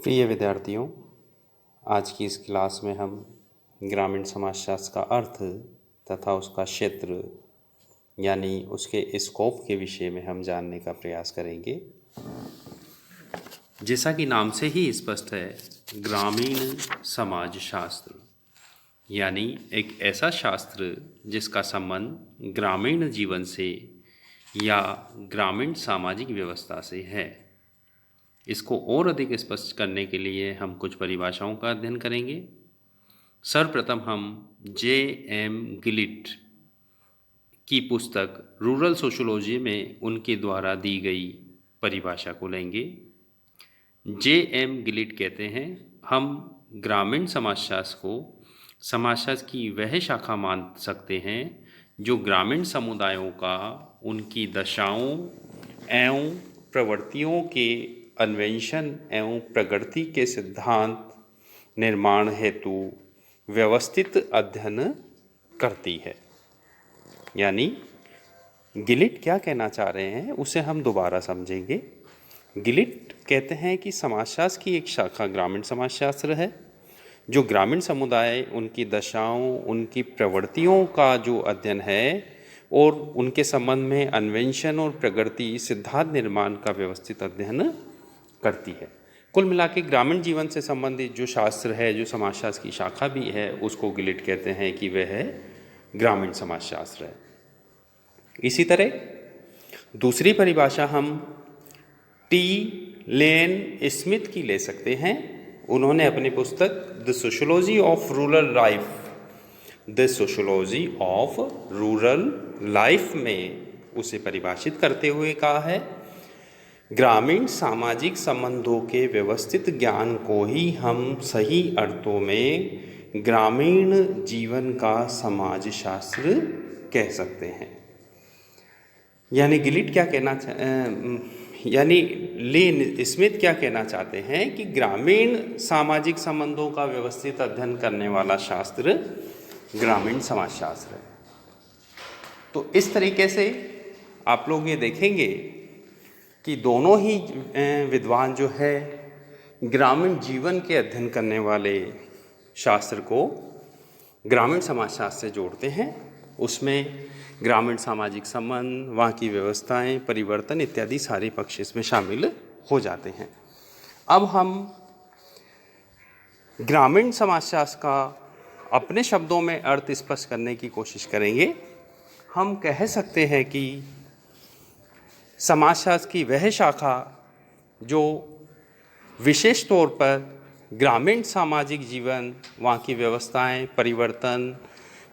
प्रिय विद्यार्थियों, आज की इस क्लास में हम ग्रामीण समाजशास्त्र का अर्थ तथा उसका क्षेत्र यानी उसके स्कोप के विषय में हम जानने का प्रयास करेंगे। जैसा कि नाम से ही स्पष्ट है, ग्रामीण समाजशास्त्र यानी एक ऐसा शास्त्र जिसका संबंध ग्रामीण जीवन से या ग्रामीण सामाजिक व्यवस्था से है। इसको और अधिक स्पष्ट करने के लिए हम कुछ परिभाषाओं का अध्ययन करेंगे। सर्वप्रथम हम J.M. गिलिट की पुस्तक रूरल सोशियोलॉजी में उनके द्वारा दी गई परिभाषा को लेंगे। J.M. गिलिट कहते हैं, हम ग्रामीण समाजशास्त्र को समाजशास्त्र की वह शाखा मान सकते हैं जो ग्रामीण समुदायों का उनकी दशाओं एवं प्रवृत्तियों के अन्वेषण एवं प्रगति के सिद्धांत निर्माण हेतु व्यवस्थित अध्ययन करती है। यानी गिलिट क्या कहना चाह रहे हैं उसे हम दोबारा समझेंगे। गिलिट कहते हैं कि समाजशास्त्र की एक शाखा ग्रामीण समाजशास्त्र है जो ग्रामीण समुदाय, उनकी दशाओं, उनकी प्रवृत्तियों का जो अध्ययन है और उनके संबंध में अन्वेषण और प्रगति सिद्धांत निर्माण का व्यवस्थित अध्ययन करती है। कुल मिला के ग्रामीण जीवन से संबंधित जो शास्त्र है, जो समाजशास्त्र की शाखा भी है, उसको गिलिट कहते हैं कि वह है ग्रामीण समाजशास्त्र है। इसी तरह दूसरी परिभाषा हम टी लेन स्मिथ की ले सकते हैं। उन्होंने अपनी पुस्तक the sociology of rural life में उसे परिभाषित करते हुए कहा है, ग्रामीण सामाजिक संबंधों के व्यवस्थित ज्ञान को ही हम सही अर्थों में ग्रामीण जीवन का समाजशास्त्र कह सकते हैं। यानी गिलिट क्या कहना यानी लेन स्मिथ क्या कहना चाहते हैं कि ग्रामीण सामाजिक संबंधों का व्यवस्थित अध्ययन करने वाला शास्त्र ग्रामीण समाजशास्त्र है। तो इस तरीके से आप लोग ये देखेंगे कि दोनों ही विद्वान जो है ग्रामीण जीवन के अध्ययन करने वाले शास्त्र को ग्रामीण समाजशास्त्र से जोड़ते हैं। उसमें ग्रामीण सामाजिक संबंध, वहाँ की व्यवस्थाएं, परिवर्तन इत्यादि सारे पक्ष इसमें शामिल हो जाते हैं। अब हम ग्रामीण समाजशास्त्र का अपने शब्दों में अर्थ स्पष्ट करने की कोशिश करेंगे। हम कह सकते हैं कि समाजशास्त्र की वह शाखा जो विशेष तौर पर ग्रामीण सामाजिक जीवन, वहाँ की व्यवस्थाएं, परिवर्तन,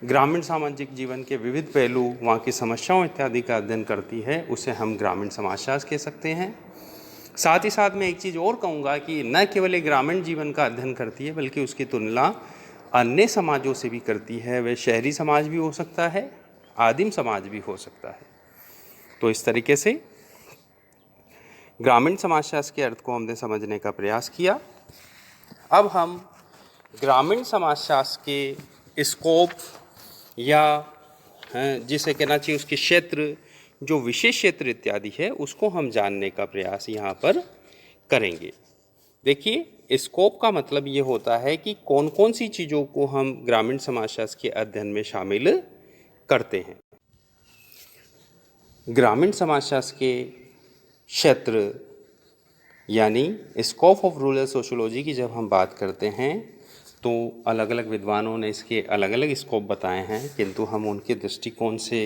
ग्रामीण सामाजिक जीवन के विविध पहलू, वहाँ की समस्याओं इत्यादि का अध्ययन करती है, उसे हम ग्रामीण समाजशास्त्र कह सकते हैं। साथ ही साथ मैं एक चीज़ और कहूँगा कि न केवल एक ग्रामीण जीवन का अध्ययन करती है बल्कि उसकी तुलना अन्य समाजों से भी करती है। वह शहरी समाज भी हो सकता है, आदिम समाज भी हो सकता है। तो इस तरीके से ग्रामीण समाजशास्त्र के अर्थ को हमने समझने का प्रयास किया। अब हम ग्रामीण समाजशास्त्र के स्कोप या जिसे कहना चाहिए उसके क्षेत्र, जो विशेष क्षेत्र इत्यादि है, उसको हम जानने का प्रयास यहाँ पर करेंगे। देखिए, स्कोप का मतलब ये होता है कि कौन कौन सी चीज़ों को हम ग्रामीण समाजशास्त्र के अध्ययन में शामिल करते हैं। ग्रामीण समाजशास्त्र के क्षेत्र यानी स्कोप ऑफ रूरल सोशियोलॉजी की जब हम बात करते हैं तो अलग अलग विद्वानों ने इसके अलग अलग स्कोप बताए हैं, किंतु हम उनके दृष्टिकोण से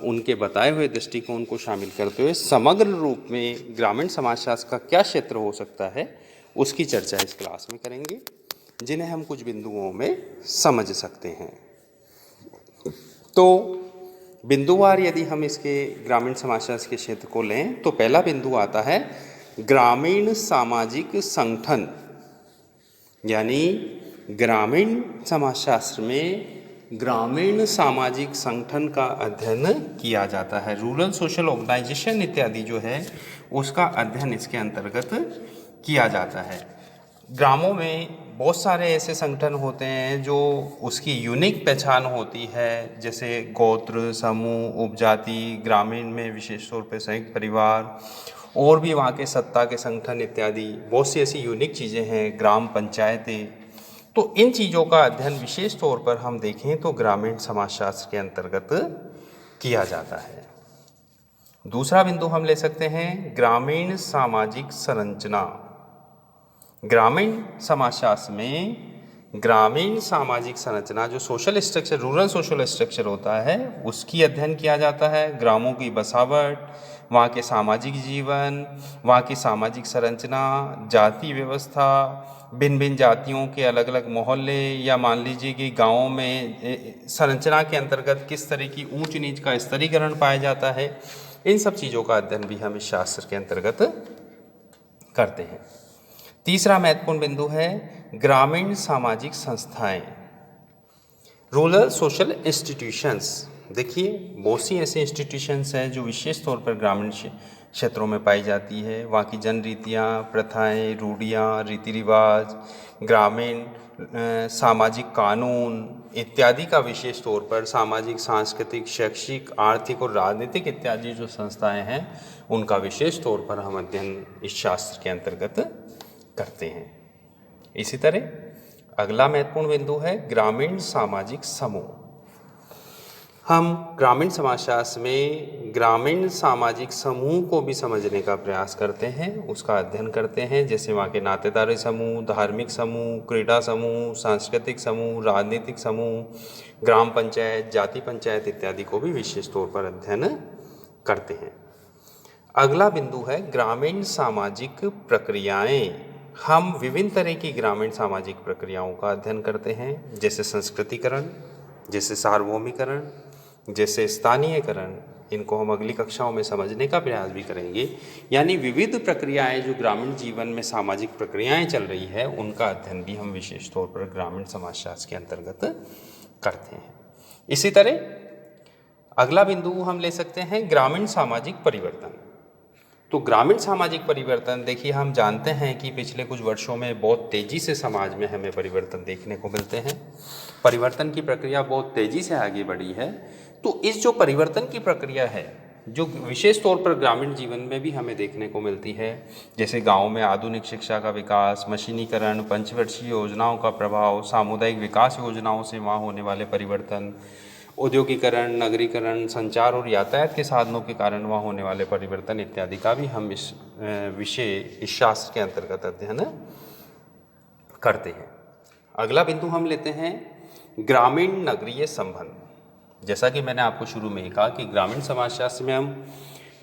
उनके बताए हुए दृष्टिकोण को शामिल करते हुए समग्र रूप में ग्रामीण समाजशास्त्र का क्या क्षेत्र हो सकता है उसकी चर्चा इस क्लास में करेंगे, जिन्हें हम कुछ बिंदुओं में समझ सकते हैं। तो बिंदुवार यदि हम इसके ग्रामीण समाजशास्त्र के क्षेत्र को लें तो पहला बिंदु आता है ग्रामीण सामाजिक संगठन। यानी ग्रामीण समाजशास्त्र में ग्रामीण सामाजिक संगठन का अध्ययन किया जाता है। रूरल सोशल ऑर्गेनाइजेशन इत्यादि जो है उसका अध्ययन इसके अंतर्गत किया जाता है। ग्रामों में बहुत सारे ऐसे संगठन होते हैं जो उसकी यूनिक पहचान होती है, जैसे गोत्र, समूह, उपजाति, ग्रामीण में विशेष तौर पर संयुक्त परिवार और भी वहाँ के सत्ता के संगठन इत्यादि बहुत सी ऐसी यूनिक चीज़ें हैं, ग्राम पंचायतें। तो इन चीज़ों का अध्ययन विशेष तौर पर हम देखें तो ग्रामीण समाजशास्त्र के अंतर्गत किया जाता है। दूसरा बिंदु हम ले सकते हैं ग्रामीण सामाजिक संरचना। ग्रामीण समाजशास्त्र में ग्रामीण सामाजिक संरचना जो social structure, rural social structure होता है, उसकी अध्ययन किया जाता है। ग्रामों की बसावट, वहाँ के सामाजिक जीवन, वहाँ की सामाजिक संरचना, जाति व्यवस्था, भिन्न भिन्न जातियों के अलग अलग मोहल्ले, या मान लीजिए कि गाँवों में संरचना के अंतर्गत किस तरह की ऊंच नीच का स्तरीकरण पाया जाता है, इन सब चीज़ों का अध्ययन भी हम इस शास्त्र के अंतर्गत करते हैं। तीसरा महत्वपूर्ण बिंदु है ग्रामीण सामाजिक संस्थाएं, रूरल सोशल इंस्टीट्यूशंस। देखिए बहुत सी ऐसे इंस्टीट्यूशंस हैं जो विशेष तौर पर ग्रामीण क्षेत्रों में पाई जाती है। वहाँ की जन रीतियाँ, प्रथाएं, रूढ़ियाँ, रीति रिवाज, ग्रामीण सामाजिक कानून इत्यादि का विशेष तौर पर सामाजिक, सांस्कृतिक, शैक्षिक, आर्थिक और राजनीतिक इत्यादि जो संस्थाएं हैं, उनका विशेष तौर पर हम अध्ययन इस शास्त्र के अंतर्गत करते हैं। इसी तरह अगला महत्वपूर्ण बिंदु है ग्रामीण सामाजिक समूह। हम ग्रामीण समाजशास्त्र में ग्रामीण सामाजिक समूह को भी समझने का प्रयास करते हैं, उसका अध्ययन करते हैं। जैसे वहाँ के नातेदारी समूह, धार्मिक समूह, क्रीड़ा समूह, सांस्कृतिक समूह, राजनीतिक समूह, ग्राम पंचायत, जाति पंचायत इत्यादि को भी विशेष तौर पर अध्ययन करते हैं। अगला बिंदु है ग्रामीण सामाजिक प्रक्रियाएं। हम विभिन्न तरह की ग्रामीण सामाजिक प्रक्रियाओं का अध्ययन करते हैं, जैसे संस्कृतिकरण, जैसे सार्वभौमिकरण, जैसे स्थानीयकरण। इनको हम अगली कक्षाओं में समझने का प्रयास भी करेंगे। यानी विविध प्रक्रियाएं जो ग्रामीण जीवन में सामाजिक प्रक्रियाएं चल रही है, उनका अध्ययन भी हम विशेष तौर पर ग्रामीण समाजशास्त्र के अंतर्गत करते हैं। इसी तरह अगला बिंदु हम ले सकते हैं ग्रामीण सामाजिक परिवर्तन। तो ग्रामीण सामाजिक परिवर्तन, देखिए हम जानते हैं कि पिछले कुछ वर्षों में बहुत तेज़ी से समाज में हमें परिवर्तन देखने को मिलते हैं। परिवर्तन की प्रक्रिया बहुत तेज़ी से आगे बढ़ी है। तो इस जो परिवर्तन की प्रक्रिया है, जो विशेष तौर पर ग्रामीण जीवन में भी हमें देखने को मिलती है, जैसे गाँव में आधुनिक शिक्षा का विकास, मशीनीकरण, पंचवर्षीय योजनाओं का प्रभाव, सामुदायिक विकास योजनाओं से वहाँ होने वाले परिवर्तन, औद्योगिकरण, नगरीकरण, संचार और यातायात के साधनों के कारण वहाँ होने वाले परिवर्तन इत्यादि का भी हम इस विषय, इस शास्त्र के अंतर्गत अध्ययन करते हैं। अगला बिंदु हम लेते हैं ग्रामीण नगरीय संबंध। जैसा कि मैंने आपको शुरू में ही कहा कि ग्रामीण समाजशास्त्र में हम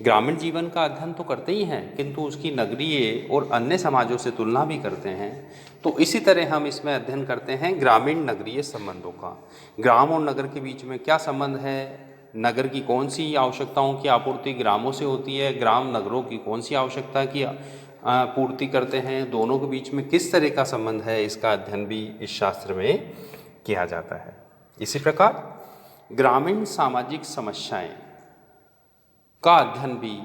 ग्रामीण जीवन का अध्ययन तो करते ही हैं, किंतु उसकी नगरीय और अन्य समाजों से तुलना भी करते हैं। तो इसी तरह हम इसमें अध्ययन करते हैं ग्रामीण नगरीय संबंधों का। ग्राम और नगर के बीच में क्या संबंध है, नगर की कौन सी आवश्यकताओं की आपूर्ति ग्रामों से होती है, ग्राम नगरों की कौन सी आवश्यकता की पूर्ति करते हैं, दोनों के बीच में किस तरह का संबंध है, इसका अध्ययन भी इस शास्त्र में किया जाता है। इसी प्रकार ग्रामीण सामाजिक समस्याएं का अध्ययन भी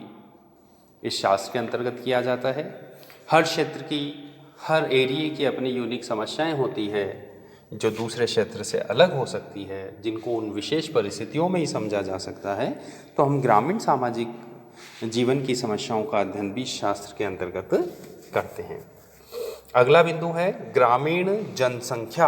इस शास्त्र के अंतर्गत किया जाता है। हर क्षेत्र की, हर एरिया की अपनी यूनिक समस्याएं होती है जो दूसरे क्षेत्र से अलग हो सकती है, जिनको उन विशेष परिस्थितियों में ही समझा जा सकता है। तो हम ग्रामीण सामाजिक जीवन की समस्याओं का अध्ययन भी शास्त्र के अंतर्गत करते हैं। अगला बिंदु है ग्रामीण जनसंख्या।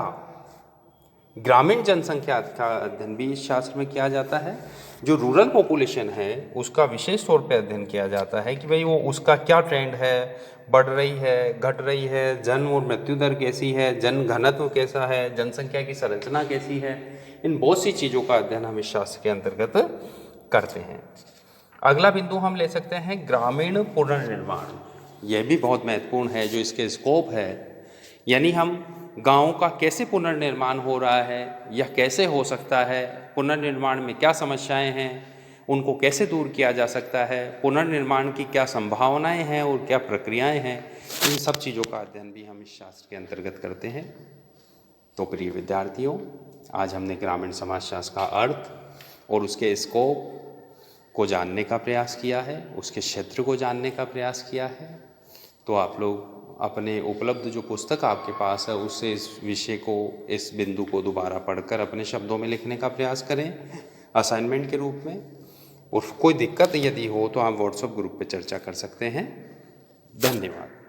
ग्रामीण जनसंख्या का अध्ययन भी इस शास्त्र में किया जाता है। जो रूरल पॉपुलेशन है उसका विशेष तौर पर अध्ययन किया जाता है कि भाई वो उसका क्या ट्रेंड है, बढ़ रही है, घट रही है, जन्म और मृत्यु दर कैसी है, जन घनत्व कैसा है, जनसंख्या की संरचना कैसी है। इन बहुत सी चीज़ों का अध्ययन हम इस शास्त्र के अंतर्गत करते हैं। अगला बिंदु हम ले सकते हैं ग्रामीण पुनर्निर्माण। यह भी बहुत महत्वपूर्ण है, जो इसके स्कोप है। यानी हम गाँव का कैसे पुनर्निर्माण हो रहा है या कैसे हो सकता है, पुनर्निर्माण में क्या समस्याएं हैं, उनको कैसे दूर किया जा सकता है, पुनर्निर्माण की क्या संभावनाएं हैं और क्या प्रक्रियाएं हैं, इन सब चीज़ों का अध्ययन भी हम इस शास्त्र के अंतर्गत करते हैं। तो प्रिय विद्यार्थियों, आज हमने ग्रामीण समाजशास्त्र का अर्थ और उसके स्कोप को जानने का प्रयास किया है, उसके क्षेत्र को जानने का प्रयास किया है। तो आप लोग अपने उपलब्ध जो पुस्तक आपके पास है उससे इस विषय को, इस बिंदु को दोबारा पढ़कर अपने शब्दों में लिखने का प्रयास करें असाइनमेंट के रूप में। और कोई दिक्कत यदि हो तो आप व्हाट्सएप ग्रुप पे चर्चा कर सकते हैं। धन्यवाद।